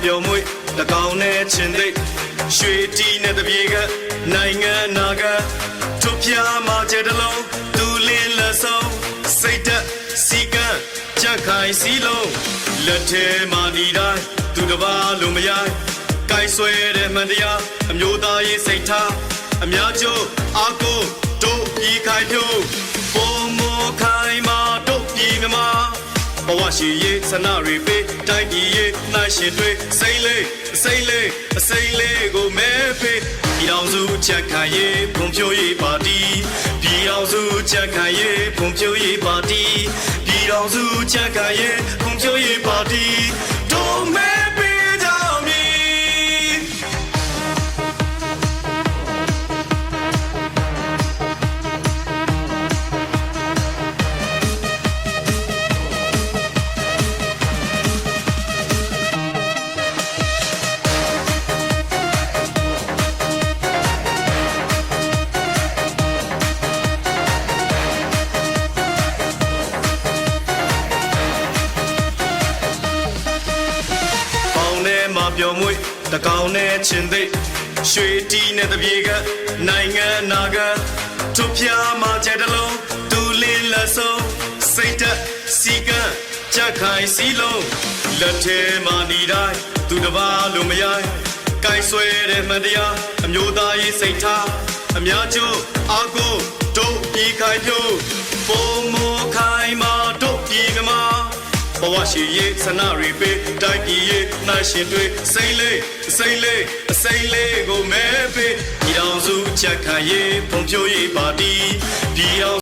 ပြောမွေတကောင်နဲ့ချင်းသိရွှေတီနဲ့တပြေကနိုင်ငံနာကထုတ်ပြမှာကျတလုံးသူလင်းလက်ဆုံးစိတ်သက်စီကံကြက်ခိုင်စီလုံးလက်ထဲမှာဒီတိုင်းသူတစ်ပါးလိုမရိုင်းကိုင်ဆွဲတဲ့မှန်တရားအမျိုးသားရေးစိတ်ထားအများကျိုးအာကိုတို့ပြီးခိုင်ဖြိုးပုံမောခိုင်မာတို့ပြီးမြမဘဝရှိရေးဆန္ဒတွေပေးတိုက်ပြည်ရေးနှိုင်းရှင်တွေစိမ့်လေးစိမ့်လေးအစိမ့်လေးကိုမဲပေးပြည်အောင်စုချက်ခံရေးဖွံ့ဖြိုးရေးပါတီပြည်အောင်စုချက်ခံရေးဖွံ့ဖြိုးရေးပါတီပြည်အောင်စုချက်ခံရေးဖွံ့ဖြိုးရေးပါတီတို့မဲပေးကြမည်ပြောမွေတကောင်နဲ့ချင်းသိရွှေတီနဲ့တပြေကနိုင်ငံနာကထုတ်ပြမှာကျတလုံးသူလင်းလက်ဆုံးစိတ်သက်စီကံကြက်ခိုင်စီလုံးလက်ထဲမှာဒီတိုင်းသူတစ်ပါးလိုမရိုင်းကိုင်ဆွဲတဲ့မှန်တရားအမျိုးသားရေးစိတ်ထားအများကျိုးအာကိုတို့ပြီးခိုင်ဖြိုးပုံမောခိုင်မာတို့ပြီးမြမဘဝရှိရေးဆန္ဒတွေပေးတိုက်ပြည်ရေးနှိုင်းရှင်တွေစိမ့်လေးစိမ့်လေးအစိမ့်လေးကိုမဲပေးပြည်အောင်စုချက်ခံရေးဖွံ့ဖြိုးရေးပါတီပြည်အောင်